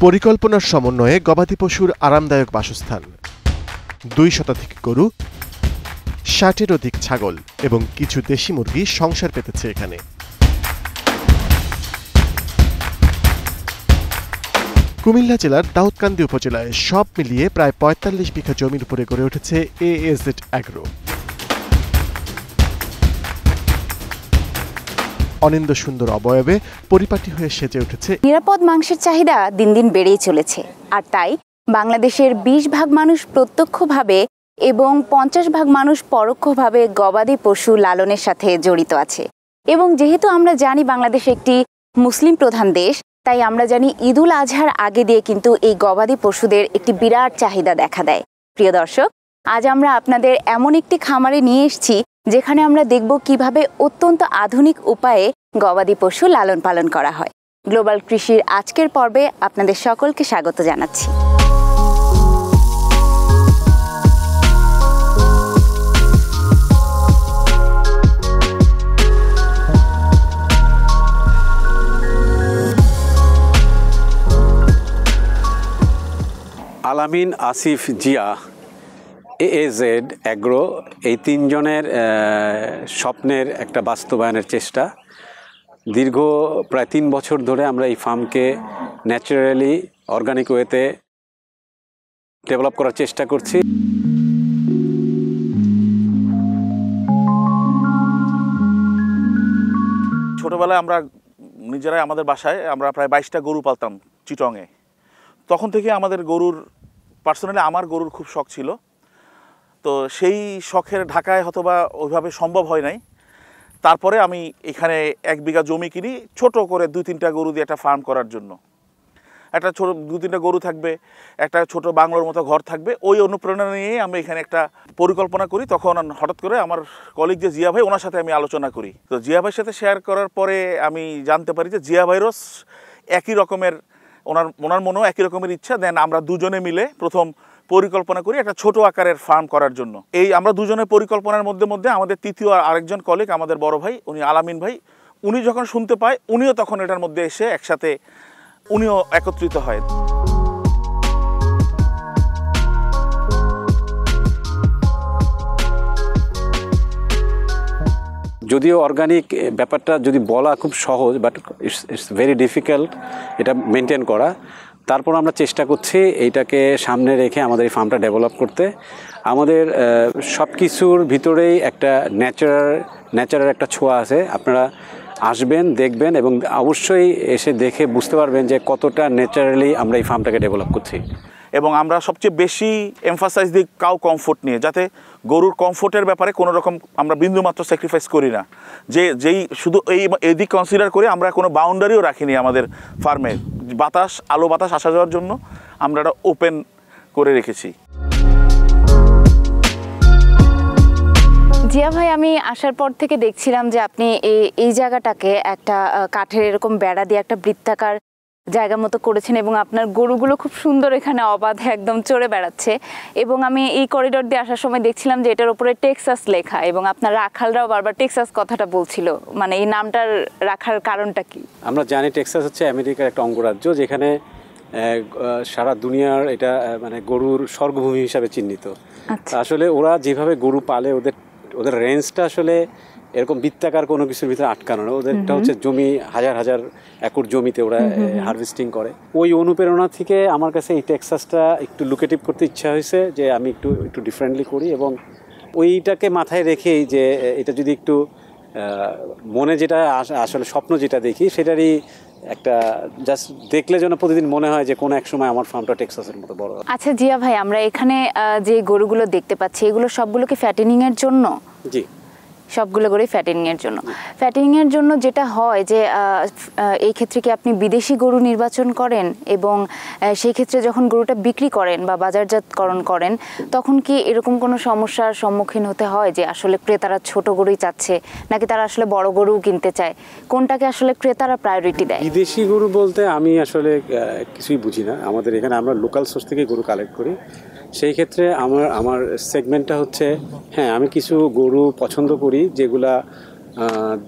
পরিকল্পনার সমন্বয়ে গবাদি পশুর আরামদায়ক বাসস্থান, 2 শতাধিক গরু, 60-এর অধিক ছাগল এবং কিছু দেশি মুরগি সংসার পেতেছে এখানে। কুমিল্লা জেলার দাউদকান্দি উপজেলায় সব মিলিয়ে প্রায় ৪৫ বিঘা জমির উপরে গড়ে উঠেছে এএজেড অ্যাগ্রো। অনিন্দ্য সুন্দর অবয়বে পরিপাটি হয়ে সেজে উঠেছে। নিরাপদ মাংসের চাহিদা দিন দিন বেড়েই চলেছে, আর তাই বাংলাদেশের ২০ ভাগ মানুষ প্রত্যক্ষভাবে এবং ৫০ ভাগ মানুষ পরোক্ষভাবে গবাদি পশু লালনের সাথে জড়িত আছে। এবং যেহেতু আমরা জানি বাংলাদেশ একটি মুসলিম প্রধান দেশ, তাই আমরা জানি ঈদুল আজহার আগে দিয়ে কিন্তু এই গবাদি পশুদের একটি বিরাট চাহিদা দেখা দেয়। প্রিয় দর্শক, আজ আমরা আপনাদের এমন একটি খামারে নিয়ে এসেছি যেখানে আমরা দেখব কিভাবে অত্যন্ত আধুনিক উপায়ে গবাদি পশু লালন পালন করা হয়। গ্লোবাল কৃষির আজকের পর্বে আপনাদের সকলকে স্বাগত জানাচ্ছি। আলামিন, আসিফ, জিয়া, এএজেড অ্যাগ্রো, এই 3 জনের স্বপ্নের একটা বাস্তবায়নের চেষ্টা। দীর্ঘ প্রায় 3 বছর ধরে আমরা এই ফার্মকে ন্যাচারালি অর্গানিক ওয়েতে ডেভেলপ করার চেষ্টা করছি। ছোটোবেলায় আমরা নিজেরাই আমাদের বাসায় আমরা প্রায় 22টা গরু পালতাম চিটংয়ে। তখন থেকে আমাদের পার্সোনালি আমার গরুর খুব শখ ছিল। তো সেই শখের ঢাকায় হয়তোবা ওইভাবে সম্ভব হয় নাই। তারপরে আমি এখানে 1 বিঘা জমি কিনি ছোট করে 2-3টা গরু দিয়ে একটা ফার্ম করার জন্য। একটা ছোট 2-3টা গরু থাকবে, একটা ছোট বাংলোর মতো ঘর থাকবে। ওই অনুপ্রেরণা নিয়ে আমি এখানে একটা পরিকল্পনা করি। তখন হঠাৎ করে আমার কলিগ যে জিয়া ভাই, ওনার সাথে আমি আলোচনা করি। তো জিয়া ভাইয়ের সাথে শেয়ার করার পরে আমি জানতে পারি যে জিয়া ভাইরও একই রকমের, ওনার মনেও একই রকমের ইচ্ছা। দেন আমরা দুজনে মিলে প্রথম পরিকল্পনা করি একটা ছোট আকারের ফার্ম করার জন্য। এই আমরা দুজনের পরিকল্পনার মধ্যে আমাদের তৃতীয় আরেকজন কলিগ, আমাদের বড় ভাই, উনি আলামিন ভাই, উনি যখন শুনতে পায় উনিও তখন এটার মধ্যে এসে একসাথে উনিও একত্রিত হয়। যদিও অর্গানিক ব্যাপারটা যদি বলা খুব সহজ, বাট ইটস ভেরি ডিফিকাল্ট এটা মেনটেন করা। তারপর আমরা চেষ্টা করছি এইটাকে সামনে রেখে আমাদের এই ফার্মটা ডেভেলপ করতে। আমাদের সব কিছুর ভিতরেই একটা ন্যাচারাল একটা ছোঁয়া আছে। আপনারা আসবেন, দেখবেন এবং অবশ্যই এসে দেখে বুঝতে পারবেন যে কতটা ন্যাচারালি আমরা এই ফার্মটাকে ডেভেলপ করছি। এবং আমরা সবচেয়ে বেশি এমফাসাইজ দিই কাউ কমফোর্ট নিয়ে, যাতে গরুর কমফোর্টের ব্যাপারে কোনো রকম আমরা বিন্দুমাত্র স্যাক্রিফাইস করি না। যেই শুধু এই দিক কনসিডার করে আমরা কোনো বাউন্ডারিও রাখিনি আমাদের ফার্মে। আলো বাতাস আসা যাওয়ার জন্য আমরা এটা ওপেন করে রেখেছি। জিয়া ভাই, আমি আসার পর থেকে দেখছিলাম যে আপনি এই জায়গাটাকে একটা কাঠের এরকম বেড়া দিয়ে একটা বৃত্তাকার জায়গা মতো করেছেন এবং আপনার গরুগুলো খুব সুন্দর এখানে অবাধে একদম চড়ে বেড়াচ্ছে। এবং আমি এই করিডোর দিয়ে আসার সময় দেখছিলাম যে এটার উপরে টেক্সাস লেখা, এবং আপনার রাখালরাও বারবার টেক্সাস কথাটা বলছিল। মানে এই নামটার রাখার কারণটা কি? আমরা জানি টেক্সাস হচ্ছে আমেরিকার একটা অঙ্গরাজ্য, যেখানে সারা দুনিয়ার এটা মানে গরুর স্বর্গভূমি হিসাবে চিহ্নিত। আসলে ওরা যেভাবে গরু পালে, ওদের রেঞ্জটা আসলে এরকম বৃত্তাকার কোনো কিছুর ভিতরে আটকানো না। ওদেরটা হচ্ছে জমি, হাজার একর জমিতে ওরা হারভেস্টিং করে। ওই অনুপ্রেরণা থেকে আমার কাছে এই টেক্সাসটা একটু লুকেটিভ করতে ইচ্ছা হয়েছে, যে আমি একটু ডিফারেন্টলি করি। এবং ওইটাকে মাথায় রেখেই যে এটা যদি একটু মনে যেটা আসলে স্বপ্ন যেটা দেখি, সেটারই একটা জাস্ট দেখলে যেন প্রতিদিন মনে হয় যে কোনো এক সময় আমার ফার্মটা টেক্সাসের মতো বড়। আচ্ছা জিয়া ভাই, আমরা এখানে যে গরুগুলো দেখতে পাচ্ছি, এগুলো সবগুলোকে ফ্যাটেনিংয়ের জন্য? জি, সবগুলো গরুই ফ্যাটেনিংয়ের জন্য। ফ্যাটেনিংয়ের জন্য যেটা হয় যে এই ক্ষেত্রে কি আপনি বিদেশি গরু নির্বাচন করেন, এবং সেই ক্ষেত্রে যখন গরুটা বিক্রি করেন বা বাজারজাতকরণ করেন, তখন কি এরকম কোনো সমস্যার সম্মুখীন হতে হয় যে আসলে ক্রেতারা ছোট গরুই চাচ্ছে, নাকি তারা আসলে বড় গরুও কিনতে চায়? কোনটাকে আসলে ক্রেতারা প্রায়োরিটি দেয়? বিদেশি গরু বলতে আমি আসলে কিছুই বুঝি না। আমাদের এখানে আমরা লোকাল সোর্স থেকে গরু কালেক্ট করি। সেই ক্ষেত্রে আমার সেগমেন্টটা হচ্ছে, হ্যাঁ, আমি কিছু গরু পছন্দ করি যেগুলা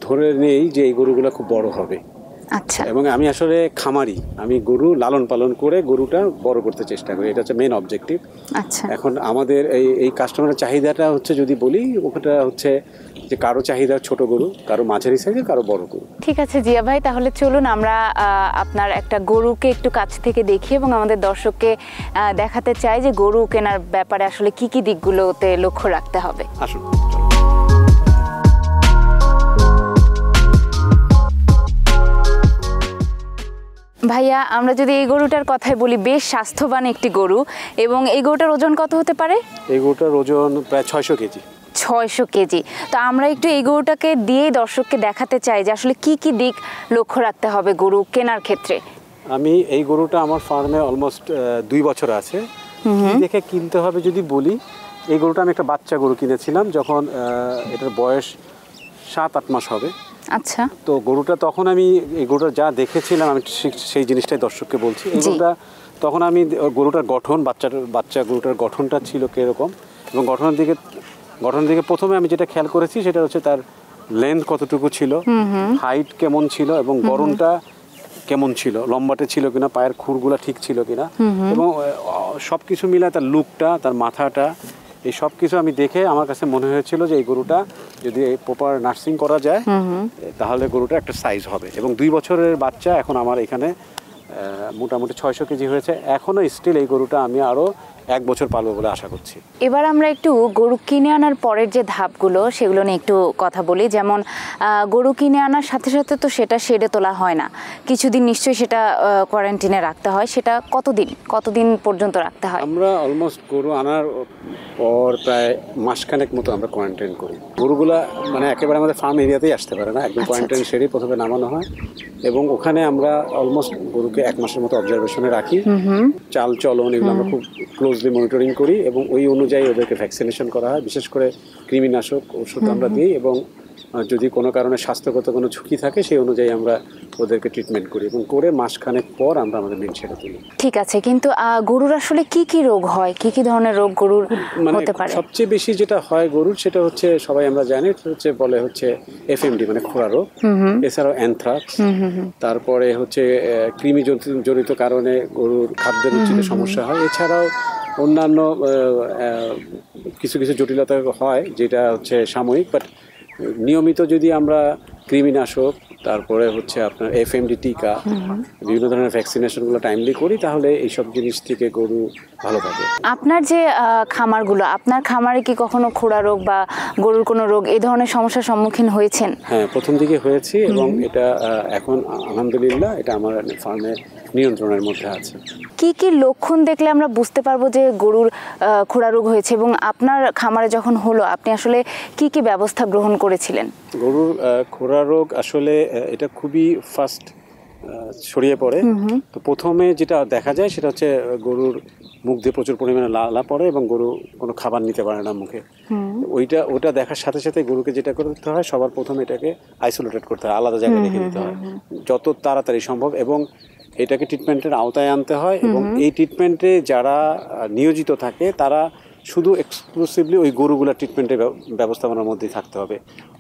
ধরে নেই যে এই গরুগুলো খুব বড় হবে। আচ্ছা, এবং আমি আসলে খামারি, আমি গরু লালন পালন করে গরুটা বড় করতে চেষ্টা করি, এটা হচ্ছে মেন অবজেক্টিভ। আচ্ছা, এখন আমাদের এই কাস্টমারের চাহিদাটা হচ্ছে যদি বলি, ওটা হচ্ছে যে কারো চাহিদা ছোট গরু, কারো মাঝারি সাইজের, কারো বড় গরু। ঠিক আছে জিয়া ভাই, তাহলে চলুন আমরা আপনার একটা গরুকে একটু কাছ থেকে দেখি এবং আমাদের দর্শককে দেখাতে চাই যে গরু কেনার ব্যাপারে আসলে কি কি দিকগুলোতে লক্ষ্য রাখতে হবে। আসুন। ভাইয়া, আমরা যদি এই গরুটার কথাই বলি, বেশ স্বাস্থ্যবান একটি গরু, এবং এই গরুটার ওজন কত হতে পারে? এই গরুটার ওজন প্রায় 600 কেজি। 600 কেজি। তো আমরা একটু এই গরুটাকে দিয়েই দর্শককে দেখাতে চাই যে আসলে কি কি দিক লক্ষ্য রাখতে হবে গরু কেনার ক্ষেত্রে। আমি এই গরুটা আমার ফার্মে অলমোস্ট 2 বছর আছে। কি দেখে কিনতে হবে যদি বলি, এই গরুটা আমি একটা বাচ্চা গরু কিনেছিলাম যখন এটার বয়স 7-8 মাস হবে। আচ্ছা। তো গরুটা তখন আমি এই গরুটা যা দেখেছিলাম আমি সেই জিনিসটাই দর্শককে বলছি। এই গরুটা তখন আমি গরুটার গঠন, বাচ্চা গরুটার গঠনটা ছিল কীরকম, এবং গঠনের দিকে প্রথমে আমি যেটা খেয়াল করেছি সেটা হচ্ছে তার লেন্থ কতটুকু ছিল, হাইট কেমন ছিল, এবং গরমটা কেমন ছিল, লম্বাটে ছিল কিনা, পায়ের খুরগুলা ঠিক ছিল কিনা, এবং সব কিছু মিলায় তার লুকটা, তার মাথাটা, এই সব কিছু আমি দেখে আমার কাছে মনে হয়েছিল যে এই গরুটা যদি প্রপার নার্সিং করা যায় তাহলে গরুটা একটা সাইজ হবে। এবং 2 বছরের বাচ্চা এখন আমার এখানে মোটামুটি 600 কেজি হয়েছে। এখনও স্টিল এই গরুটা আমি আরও 1 বছর পালবো বলে আশা করছি। এবার আমরা একটু গরু কিনে আনার পরের যে ধাপগুলো সেগুলো নিয়ে একটু কথা বলি। যেমন গরু কিনে আনার সাথে সাথে তো সেটা শেডে তোলা হয় না, কিছুদিন নিশ্চয়ই সেটা কোয়ারেন্টিনে রাখতে হয়। সেটা কতদিন পর্যন্ত রাখতে হয়? আমরা অলমোস্ট গরু আনার পর প্রায় মাসখানেক মতো আমরা কোয়ারেন্টাইন করি। গরুগুলা মানে একেবারে আমাদের ফার্ম এরিয়াতেই আসতে পারে না, একদম কোয়ারেন্টাইন শেডেই প্রথমে নামানো হয়, এবং ওখানে আমরা অলমোস্ট গরুকে 1 মাসের মতো অবজারভেশনে রাখি। চাল চলন এগুলো আমরা খুব ক্লোজলি মনিটরিং করি, এবং ওই অনুযায়ী ওদেরকে ভ্যাকসিনেশন করা হয়। বিশেষ করে কৃমিনাশক ওষুধ আমরা দিই, এবং যদি কোনো কারণে স্বাস্থ্যগত কোনো ঝুঁকি থাকে সেই অনুযায়ী আমরা ওদেরকে ট্রিটমেন্ট করি, এবং করে মাসখানেক পর আমরা আমাদের মেন শেডে তুলি। ঠিক আছে, কিন্তু গরুর আসলে কি কি রোগ হয়, কি কি ধরনের রোগ গরুর হতে পারে? সবচেয়ে বেশি যেটা হয় গরুর সেটা হচ্ছে সবাই আমরা জানি, বলে হচ্ছে FMD মানে খোরা রোগ, এছাড়াও অ্যানথ্রাক্স, তারপরে হচ্ছে কৃমি জনিত কারণে গরুর খাদ্যের রুচিতে সমস্যা হয়। এছাড়াও অন্যান্য কিছু জটিলতা হয় যেটা হচ্ছে সাময়িক, বাট নিয়মিত যদি আমরা কৃমিনাশক, তারপরে হচ্ছে আপনার FMD টিকা, বিভিন্ন ধরনের ভ্যাকসিনেশনগুলো টাইমলি করি, তাহলে এইসব জিনিস থেকে গরু ভালো থাকে। আপনার যে খামারগুলো, আপনার খামারে কি কখনো খোরা রোগ বা গরুর কোনো রোগ এই ধরনের সমস্যার সম্মুখীন হয়েছেন? হ্যাঁ, প্রথম দিকে হয়েছি, এবং এটা এখন আলহামদুলিল্লাহ এটা আমার ফার্মে নিয়ন্ত্রণের মধ্যে আছে। কি কি লক্ষণ দেখলে আমরা বুঝতে পারবো যে গরুর খোরা রোগ হয়েছে, এবং আপনার খামারে যখন হলো আপনি আসলে কি কি ব্যবস্থা গ্রহণ করেছিলেন? গরুর খোরা রোগ আসলে এটা খুবই ফাস্ট ছড়িয়ে পড়ে। তো প্রথমে যেটা দেখা যায় সেটা হচ্ছে গরুর মুখ দিয়ে প্রচুর পরিমাণে লালা পড়ে, এবং গরু কোনো খাবার নিতে পারে না মুখে। ওটা দেখার সাথে সাথে গরুকে যেটা করতে হয়, সবার প্রথমে এটাকে আইসোলেটেড করতে হয়, আলাদা জায়গায় রেখে দিতে হয় যত তাড়াতাড়ি সম্ভব, এবং এটাকে ট্রিটমেন্টের আওতায় আনতে হয়। এবং এই ট্রিটমেন্টে যারা নিয়োজিত থাকে তারা শুধু এক্সক্লুসিভলি ওই গরুগুলা ট্রিটমেন্টের ব্যবস্থাপনার মধ্যেই থাকতে হবে।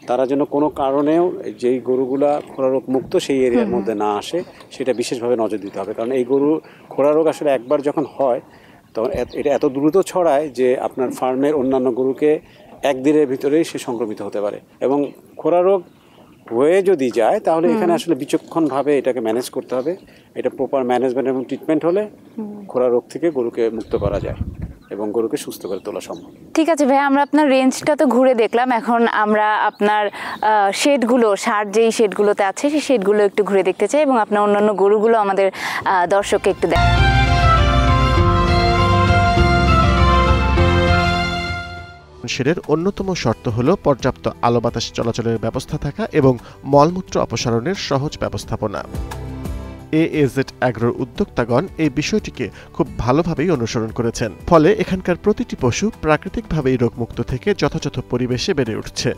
তারা যেন কোনো কারণেও যেই গরুগুলা খোরা রোগ মুক্ত সেই এরিয়ার মধ্যে না আসে সেটা বিশেষভাবে নজর দিতে হবে। কারণ এই গরু খোরা রোগ আসলে একবার যখন হয় তখন এটা এত দ্রুত ছড়ায় যে আপনার ফার্মের অন্যান্য গরুকে 1 দিনের ভিতরেই সে সংক্রমিত হতে পারে। এবং খোরা রোগ হয়ে যদি যায় তাহলে এখানে আসলে বিচক্ষণভাবে এটাকে ম্যানেজ করতে হবে। এটা প্রপার ম্যানেজমেন্ট এবং ট্রিটমেন্ট হলে খোরা রোগ থেকে গরুকে মুক্ত করা যায় এবং গরুকে সুস্থ করে তোলা সম্ভব। ঠিক আছে ভাই, আমরা আপনার রেঞ্জটা তো ঘুরে দেখলাম, এখন আমরা আপনার শেডগুলো, সার যেই শেডগুলোতে আছে সেই শেডগুলো একটু ঘুরে দেখতে চাই, এবং আপনার অন্যান্য গরুগুলো আমাদের দর্শককে একটু দেখ। শেডের অন্যতম শর্ত হল পর্যাপ্ত আলো বাতাস চলাচলের ব্যবস্থা থাকা এবং মলমূত্র অপসারণের সহজ ব্যবস্থাপনা। AAZ অ্যাগ্রোর উদ্যোক্তাগণ এই বিষয়টিকে খুব ভালোভাবেই অনুসরণ করেছেন, ফলে এখানকার প্রতিটি পশু প্রাকৃতিকভাবেই রোগমুক্ত থেকে যথাযথ পরিবেশে বেড়ে উঠছে।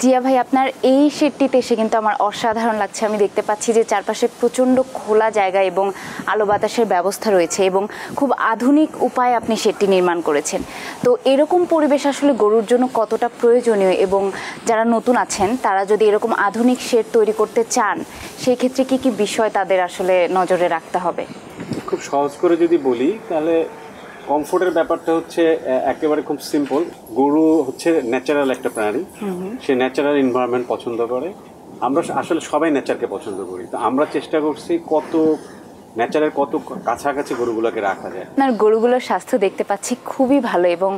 জিয়া ভাই, আপনার এই শেডটিতে এসে কিন্তু আমার অসাধারণ লাগছে। আমি দেখতে পাচ্ছি যে চারপাশে প্রচণ্ড খোলা জায়গা এবং আলো বাতাসের ব্যবস্থা রয়েছে এবং খুব আধুনিক উপায়ে আপনি শেডটি নির্মাণ করেছেন। তো এরকম পরিবেশ আসলে গরুর জন্য কতটা প্রয়োজনীয়, এবং যারা নতুন আছেন তারা যদি এরকম আধুনিক শেড তৈরি করতে চান সেই ক্ষেত্রে কি কি বিষয় তাদের আসলে নজরে রাখতে হবে? খুব সহজ করে যদি বলি তাহলে কমফোর্টের ব্যাপারটা হচ্ছে একেবারে খুব সিম্পল। গরু হচ্ছে ন্যাচারাল একটা প্রাণী, সে ন্যাচারাল এনভায়রনমেন্ট পছন্দ করে। আমরা আসলে সবাই নেচারকে পছন্দ করি, তো আমরা চেষ্টা করছি কত ন্যাচারের কত কাছাকাছি গরুগুলোকে রাখা যায়। আপনার গরুগুলোর স্বাস্থ্য দেখতে পাচ্ছি খুবই ভালো, এবং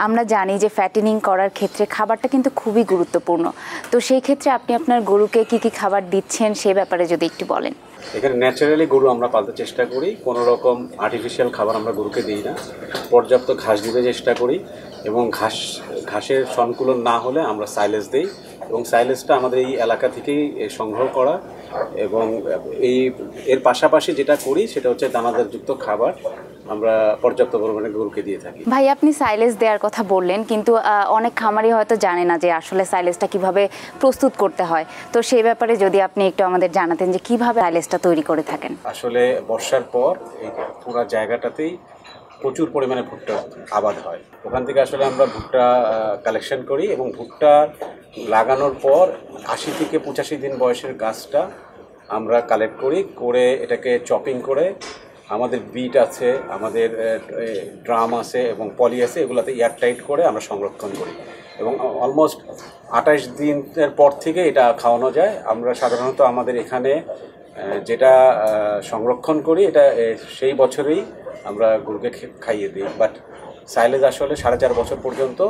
আমরা জানি যে ফ্যাটেনিং করার ক্ষেত্রে খাবারটা কিন্তু খুবই গুরুত্বপূর্ণ। তো সেই ক্ষেত্রে আপনি আপনার গরুকে কি কি খাবার দিচ্ছেন সে ব্যাপারে যদি একটু বলেন। এখানে ন্যাচারালি গরু আমরা পালতে চেষ্টা করি, কোনো রকম আর্টিফিশিয়াল খাবার আমরা গরুকে দিই না। পর্যাপ্ত ঘাস দিতে চেষ্টা করি, এবং ঘাসের সংকুলন না হলে আমরা সাইলেজ দিই, এবং সাইলেজটা আমাদের এই এলাকা থেকেই সংগ্রহ করা। এবং এর পাশাপাশি যেটা করি সেটা হচ্ছে দানাদারযুক্ত খাবার আমরা পর্যাপ্ত পরিমাণে গরুকে দিয়ে থাকি। ভাই, আপনি সাইলেজ দেওয়ার কথা বললেন, কিন্তু অনেক খামারি হয়তো জানে না যে আসলে সাইলেজটা কিভাবে প্রস্তুত করতে হয়। তো সেই ব্যাপারে যদি আপনি একটু আমাদের জানাতেন যে কিভাবে সাইলেজটা তৈরি করে থাকেন। আসলে বর্ষার পর এই পুরো জায়গাটাতেই প্রচুর পরিমাণে ভুট্টা আবাদ হয়। ওখান থেকে আসলে আমরা ভুট্টা কালেকশন করি, এবং ভুট্টা লাগানোর পর 80 থেকে 85 দিন বয়সের গাছটা আমরা কালেক্ট করে এটাকে চপিং করে আমাদের বিট আছে, আমাদের ড্রাম আছে এবং পলি আছে, এগুলোতে এয়ারটাইট করে আমরা সংরক্ষণ করি, এবং অলমোস্ট 28 দিনের পর থেকে এটা খাওয়ানো যায়। আমরা সাধারণত আমাদের এখানে যেটা সংরক্ষণ করি এটা সেই বছরেই আমরা গরুকে খাইয়ে দিই, বাট সাইলেজ আসলে 4.5 বছর পর্যন্ত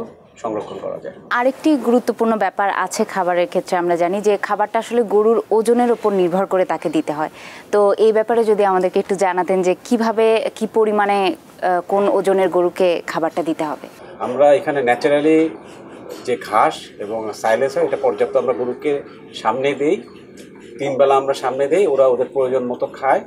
সংরক্ষণ করা যায়। আরেকটি গুরুত্বপূর্ণ ব্যাপার আছে খাবারের ক্ষেত্রে, আমরা জানি যে খাবারটা আসলে গরুর ওজনের উপর নির্ভর করে তাকে দিতে হয়। তো এই ব্যাপারে যদি আমাদেরকে একটু জানাতেন যে কিভাবে কি পরিমাণে কোন ওজনের গরুকে খাবারটা দিতে হবে। আমরা এখানে ন্যাচারালি যে ঘাস এবং সাইলেজ হয় এটা পর্যাপ্ত আমরা গরুকে সামনে দিই, 3 বেলা আমরা সামনে দিই, ওরা ওদের প্রয়োজন মতো খায়।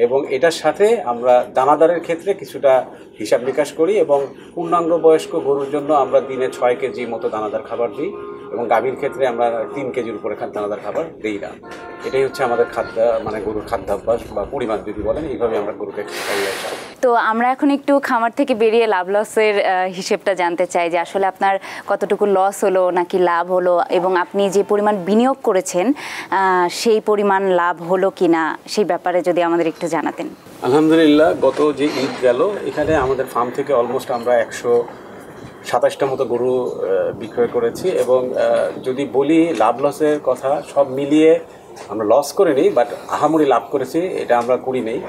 এবং এটার সাথে আমরা দানাদারের ক্ষেত্রে কিছুটা হিসাব নিকাশ করি, এবং পূর্ণাঙ্গ বয়স্ক গরুর জন্য আমরা দিনে 6 কেজি মতো দানাদার খাবার দিই, এবং গাভীর ক্ষেত্রে আমরা 3 কেজির উপরে দানাদার খাবার দিই না। এটাই হচ্ছে আমাদের গরুর খাদ্যাভ্যাস বা পরিমাণ যদি বলেন, এইভাবে আমরা গরুকে খাইয়ে আসি। তো আমরা এখন একটু খামার থেকে বেরিয়ে লাভ লসের হিসেবটা জানতে চাই, যে আসলে আপনার কতটুকু লস হলো নাকি লাভ হলো, এবং আপনি যে পরিমাণ বিনিয়োগ করেছেন সেই পরিমাণ লাভ হলো কিনা সেই ব্যাপারে যদি আমাদের একটু জানাতেন। আলহামদুলিল্লাহ, গত যে ঈদ গেল এখানে আমাদের ফার্ম থেকে অলমোস্ট আমরা 127টা মতো গরু বিক্রয় করেছি, এবং যদি বলি লাভ লসের কথা সব মিলিয়ে আমরা লস করিনি, বাট আহামরি লাভ করেছি এটা আমরা করি নেই,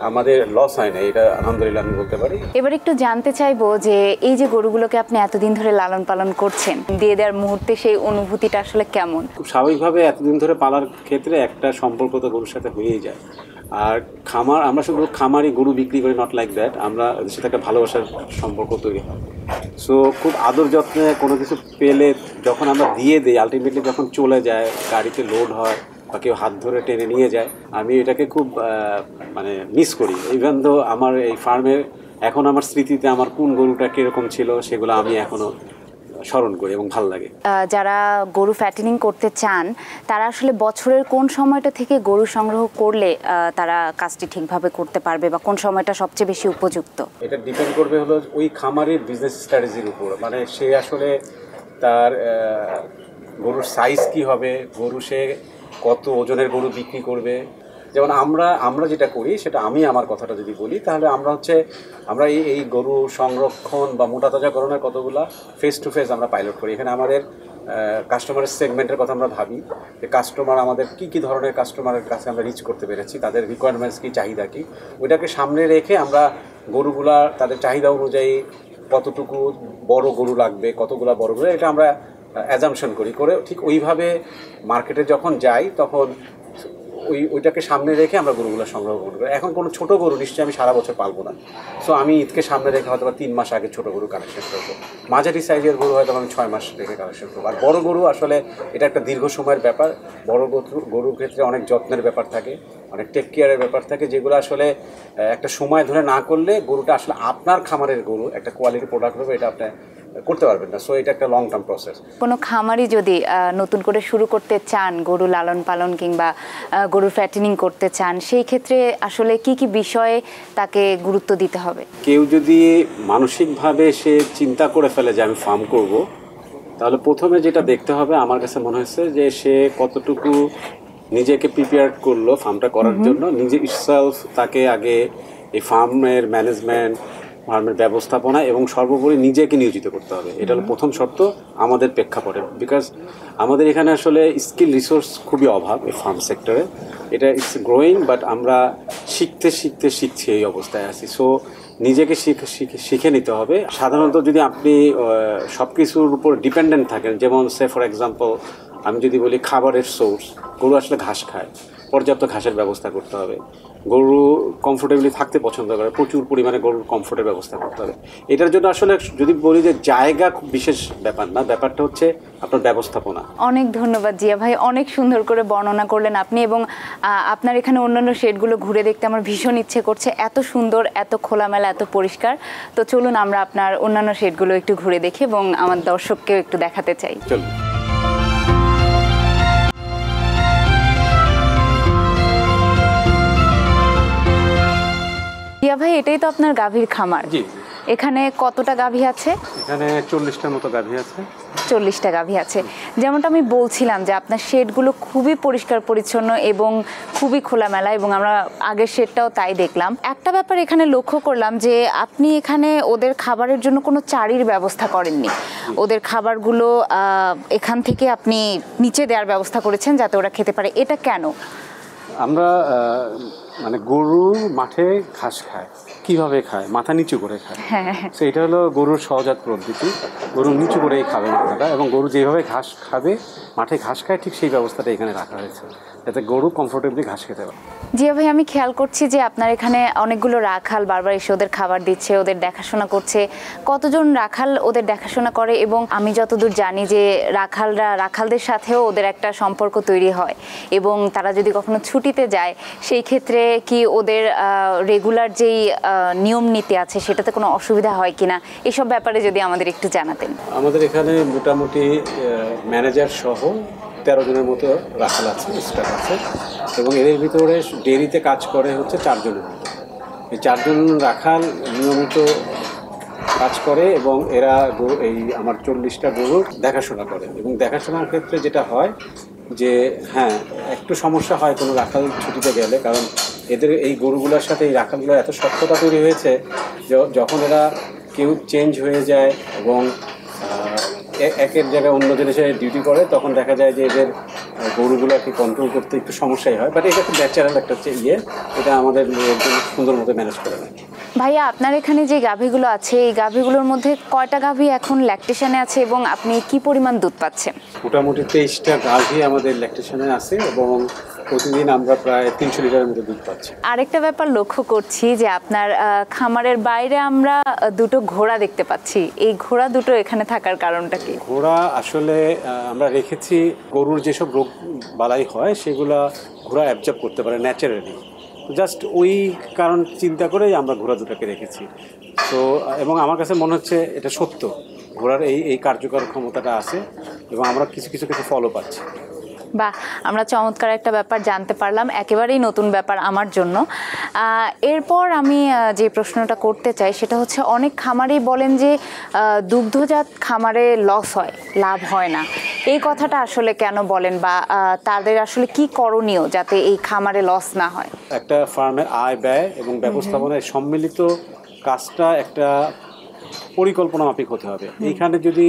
আমাদের লস হয় না, এটা আলহামদুলিল্লাহ আমি বলতে পারি। এবার একটু জানতে চাইবো যে এই যে গরুগুলোকে আপনি এতদিন ধরে লালন পালন করছেন, দিয়ে দেওয়ার মুহূর্তে সেই অনুভূতিটা আসলে কেমন? খুব স্বাভাবিকভাবে এতদিন ধরে পালার ক্ষেত্রে একটা সম্পর্ক তো গরুর সাথে হয়েই যায়। আর খামার, আমরা শুধু খামারই গরু বিক্রি করি, নট লাইক দ্যাট, আমরা ওদের সাথে একটা ভালোবাসার সম্পর্ক তৈরি হয়। সো খুব আদর যত্নে কোনো কিছু পেলে যখন আমরা দিয়ে দিই, আলটিমেটলি যখন চলে যায়, গাড়িতে লোড হয় বা কেউ হাত ধরে টেনে নিয়ে যায়, আমি এটাকে খুব মিস করি। ইভেন দো আমার এই ফার্মের এখন আমার স্মৃতিতে আমার কোন গরুটা কীরকম ছিল সেগুলো আমি এখনও স্মরণ করি এবং ভালো লাগে। যারা গরু ফ্যাটেনিং করতে চান তারা আসলে বছরের কোন সময়টা থেকে গরু সংগ্রহ করলে তারা কাজটি ঠিকভাবে করতে পারবে, বা কোন সময়টা সবচেয়ে বেশি উপযুক্ত? এটা ডিপেন্ড করবে হলো ওই খামারের বিজনেস স্ট্র্যাটেজির উপর, সে আসলে তার গরুর সাইজ কি হবে, গরু সে কত ওজনের গরু বিক্রি করবে। যেমন আমরা যেটা করি সেটা আমি আমার কথাটা যদি বলি, তাহলে আমরা এই গরু সংরক্ষণ বা মোটা তাজাকরণের কতগুলা ফেস টু ফেস আমরা পাইলট করি। এখানে আমাদের কাস্টমারের সেগমেন্টের কথা আমরা ভাবি, যে কাস্টমার আমাদের কী ধরনের কাস্টমারের কাছে আমরা রিচ করতে পেরেছি, তাদের রিকোয়ারমেন্টস কী, চাহিদা কী, ওইটাকে সামনে রেখে আমরা গরুগুলা তাদের চাহিদা অনুযায়ী কতটুকু বড় গরু লাগবে, কতগুলা বড় গরু, এটা আমরা অ্যাজাম্পশন করে ঠিক ওইভাবে মার্কেটে যখন যাই তখন ওইটাকে সামনে রেখে আমরা গরুগুলো সংগ্রহ করবো। এখন কোনো ছোটো গরু নিশ্চয়ই আমি সারা বছর পালবো না, সো আমি ঈদকে সামনে রেখে হয়তো 3 মাস আগে ছোটো গরু কালেকশন করবো। মাঝারি সাইজের গরু হয়তো আমি 6 মাস রেখে কালেকশন করবো। আর বড় গরু আসলে এটা একটা দীর্ঘ সময়ের ব্যাপার। বড় গরুর ক্ষেত্রে অনেক যত্নের ব্যাপার থাকে, অনেক টেক কেয়ারের ব্যাপার থাকে, যেগুলো আসলে একটা সময় ধরে না করলে গরুটা আসলে আপনার খামারের গরু একটা কোয়ালিটি প্রোডাক্ট হবে এটা আপনি করতে পারবেন না। সো এটা একটা লং টার্ম প্রসেস। কোনো খামারি যদি নতুন করে শুরু করতে চান, গরু লালন পালন কিংবা গরুর ফ্যাটেনিং করতে চান, সেই ক্ষেত্রে আসলে কি কি বিষয়ে তাকে গুরুত্ব দিতে হবে? কেউ যদি মানসিকভাবে সে চিন্তা করে ফেলে যে আমি ফার্ম করব, তাহলে প্রথমে যেটা দেখতে হবে আমার কাছে মনে হয়েছে যে সে কতটুকু নিজেকে প্রিপেয়ার করলো ফার্মটা করার জন্য। নিজে ইটসেলফ তাকে আগে এই ফার্মের ম্যানেজমেন্ট, ফার্মের ব্যবস্থাপনা এবং সর্বোপরি নিজেকে নিয়োজিত করতে হবে। এটা হলো প্রথম শর্ত আমাদের প্রেক্ষাপটে। বিকজ আমাদের এখানে আসলে স্কিল রিসোর্স খুবই অভাব এই ফার্ম সেক্টরে। এটা ইটস গ্রোয়িং, বাট আমরা শিখছি এই অবস্থায় আছি। সো নিজেকে শিখে নিতে হবে। সাধারণত যদি আপনি সব কিছুর উপর ডিপেন্ডেন্ট থাকেন, যেমন সে ফর এক্সাম্পল আমি যদি বলি খাবারের সোর্স, গরু আসলে ঘাস খায়, পর্যাপ্ত ঘাসের ব্যবস্থা করতে হবে। গরু কমফোর্টেবলি থাকতে পছন্দ করে, প্রচুর পরিমাণে গরুর কমফোর্টের ব্যবস্থা করতে হবে। এটার জন্য আসলে যদি বলি যে জায়গা খুব বিশেষ ব্যাপার না, ব্যাপারটা হচ্ছে আপনার ব্যবস্থাপনা। অনেক ধন্যবাদ জিয়া ভাই, অনেক সুন্দর করে বর্ণনা করলেন আপনি, এবং আপনার এখানে অন্যান্য শেডগুলো ঘুরে দেখতে আমার ভীষণ ইচ্ছে করছে। এত সুন্দর, এত খোলামেলা, এত পরিষ্কার। তো চলুন আমরা আপনার অন্যান্য শেডগুলো একটু ঘুরে দেখি এবং আমার দর্শককেও একটু দেখাতে চাই। চলুন। জিয়া ভাই, এটাই তো আপনার গাভীর খামার? জি। এখানে কতটা গাভী আছে? এখানে 40টার মতো গাভী আছে। 40টা গাভী আছে। যেমনটা আমি বলছিলাম যে আপনার শেডগুলো খুবই পরিষ্কার পরিচ্ছন্ন এবং খুবই খোলামেলা, এবং আমরা আগের শেডটাও তাই দেখলাম। একটা ব্যাপার এখানে লক্ষ্য করলাম যে আপনি এখানে ওদের খাবারের জন্য কোনো চারির ব্যবস্থা করেননি। ওদের খাবারগুলো এখান থেকে আপনি নিচে দেওয়ার ব্যবস্থা করেছেন যাতে ওরা খেতে পারে। এটা কেন? আমরা মানে গরু মাঠে ঘাস খায়, কিভাবে খায়? মাথা নিচু করে খায়। তো এটা হলো গরুর সহজাত পদ্ধতি। গরু নিচু করেই খাবে মাথাটা, এবং গরু যেভাবে ঘাস খাবে, মাঠে ঘাস খায়, ঠিক সেই ব্যবস্থাটা এখানে রাখা হয়েছে যাতে গরু কমফোর্টেবলি ঘাস খেতে পারে। জিয়া ভাই, আমি খেয়াল করছি যে আপনার এখানে অনেকগুলো রাখাল বারবার এসে ওদের খাবার দিচ্ছে, ওদের দেখাশোনা করছে। কতজন রাখাল ওদের দেখাশোনা করে? এবং আমি যতদূর জানি যে রাখালদের সাথেও ওদের একটা সম্পর্ক তৈরি হয়, এবং তারা যদি কখনো ছুটিতে যায় সেই ক্ষেত্রে কি ওদের রেগুলার যেই নিয়ম নীতি আছে সেটাতে কোনো অসুবিধা হয় কিনা, এসব ব্যাপারে যদি আমাদের একটু জানাতেন। আমাদের এখানে মোটামুটি ম্যানেজার সহ 13 জনের মতো রাখাল আছে, স্টাফ আছে, এবং এর ভিতরে ডেরিতে কাজ করে হচ্ছে 4 জনের মতো। এই 4 জন রাখাল নিয়মিত কাজ করে, এবং এরা এই আমার 40টা গরুর দেখাশোনা করে। এবং দেখাশোনার ক্ষেত্রে যেটা হয় যে হ্যাঁ, একটু সমস্যা হয় কোনো রাখাল ছুটিতে গেলে, কারণ এদের এই গরুগুলোর সাথে এই রাখালগুলোর এত সখ্যতা তৈরি হয়েছে যখন এরা কেউ চেঞ্জ হয়ে যায় এবং একের জায়গায় অন্য জিনিসে ডিউটি করে, তখন দেখা যায় যে এদের গরুগুলোকে কন্ট্রোল করতে একটু সমস্যাই হয়। বাট এটা খুব ন্যাচারাল একটা এটা আমাদের সুন্দর মতো ম্যানেজ করে নেয়। ভাইয়া, আপনার এখানে যে গাভীগুলো আছে, এই গাভীগুলোর মধ্যে কয়টা গাভী এখন ল্যাকটেশনে আছে এবং আপনি কি পরিমাণ দুধ পাচ্ছেন? মোটামুটি 23টা গাভী আমাদের ল্যাকটেশনে আছে, এবং প্রতিদিন আমরা প্রায় 300 লিটারের মতো দুধ পাচ্ছি। আরেকটা ব্যাপার লক্ষ্য করছি যে আপনার খামারের বাইরে আমরা দুটো ঘোড়া দেখতে পাচ্ছি। এই ঘোড়া দুটো এখানে থাকার কারণটা কি? ঘোড়া আসলে আমরা রেখেছি, গরুর যেসব রোগ বালাই হয় সেগুলা ঘোড়া অ্যাবজর্ব করতে পারে ন্যাচারালি। জাস্ট ওই কারণ চিন্তা করেই আমরা ঘোড়া দুটাকে রেখেছি। তো এবং আমার কাছে মনে হচ্ছে এটা সত্য, ঘোড়ার এই কার্যকর ক্ষমতাটা আছে, এবং আমরা কিছু ফলো পাচ্ছি। বা আমরা চমৎকার একটা ব্যাপার জানতে পারলাম, একেবারেই নতুন ব্যাপার আমার জন্য। এরপর আমি যে প্রশ্নটা করতে চাই সেটা হচ্ছে, অনেক খামারেই বলেন যে দুগ্ধজাত খামারে লস হয়, লাভ হয় না। এই কথাটা আসলে কেন বলেন, বা তাদের আসলে কি করণীয় যাতে এই খামারে লস না হয়? একটা ফার্মের আয় ব্যয় এবং ব্যবস্থাপনায় সম্মিলিত কাজটা একটা পরিকল্পনা মাফিক হতে হবে। এইখানে যদি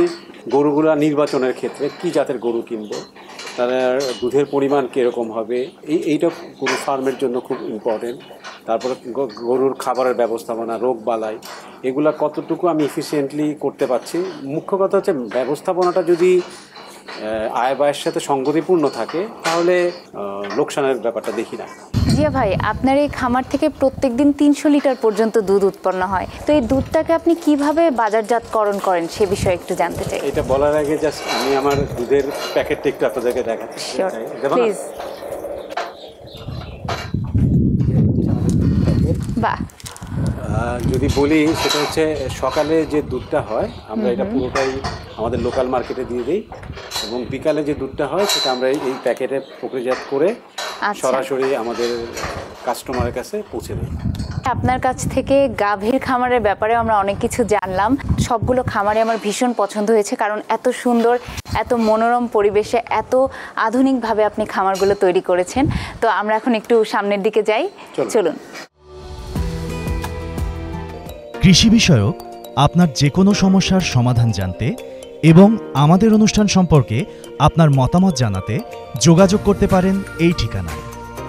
গরুগুলা নির্বাচনের ক্ষেত্রে কি জাতের গরু কিনবো, তাদের দুধের পরিমাণ কীরকম হবে, এইটা গরু ফার্মের জন্য খুব ইম্পর্টেন্ট। তারপরে গরুর খাবারের ব্যবস্থাপনা, রোগ বালাই, এগুলা কতটুকু আমি এফিসিয়েন্টলি করতে পারছি। মুখ্য কথা হচ্ছে ব্যবস্থাপনাটা যদি আয় ব্যয়ের সাথে সঙ্গতিপূর্ণ থাকে তাহলে লোকসানের ব্যাপারটা দেখি না। জিয়া ভাই, আপনার এই খামার থেকে প্রত্যেকদিন 300 লিটার পর্যন্ত দুধ উৎপন্ন হয়। তো এই দুধটাকে আপনি কিভাবে বাজারজাতকরণ করেন সে বিষয়ে একটু জানতে চাই। এটা বলার আগে জাস্ট আমি আমার দুধের প্যাকেটটা একটু আপনাদেরকে দেখাতে চাই। প্লিজ। বাহ, যদি বলি সেটা হচ্ছে সকালে যে দুধটা হয় আমরা এটা পুরোটাই আমাদের লোকাল মার্কেটে দিয়ে দিই, এবং বিকালে যে দুধটা হয় সেটা আমরা এই প্যাকেটে প্রক্রিয়াজাত করে সরাসরি আমাদের কাস্টমারের কাছে পৌঁছে দিই। আপনার কাছ থেকে গাভীর খামারের ব্যাপারে আমরা অনেক কিছু জানলাম। সবগুলো খামারে আমার ভীষণ পছন্দ হয়েছে, কারণ এত সুন্দর, এত মনোরম পরিবেশে এত আধুনিকভাবে আপনি খামারগুলো তৈরি করেছেন। তো আমরা এখন একটু সামনের দিকে যাই, চলুন। কৃষি বিষয়ক আপনার যে কোনো সমস্যার সমাধান জানতে এবং আমাদের অনুষ্ঠান সম্পর্কে আপনার মতামত জানাতে যোগাযোগ করতে পারেন এই ঠিকানায়।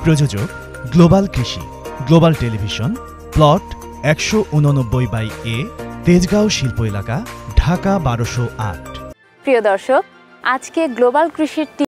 প্রযোজক গ্লোবাল কৃষি, global television, plot 189/A, Tejgaon শিল্প এলাকা, ঢাকা 1208। প্রিয় দর্শক, আজকে গ্লোবাল কৃষির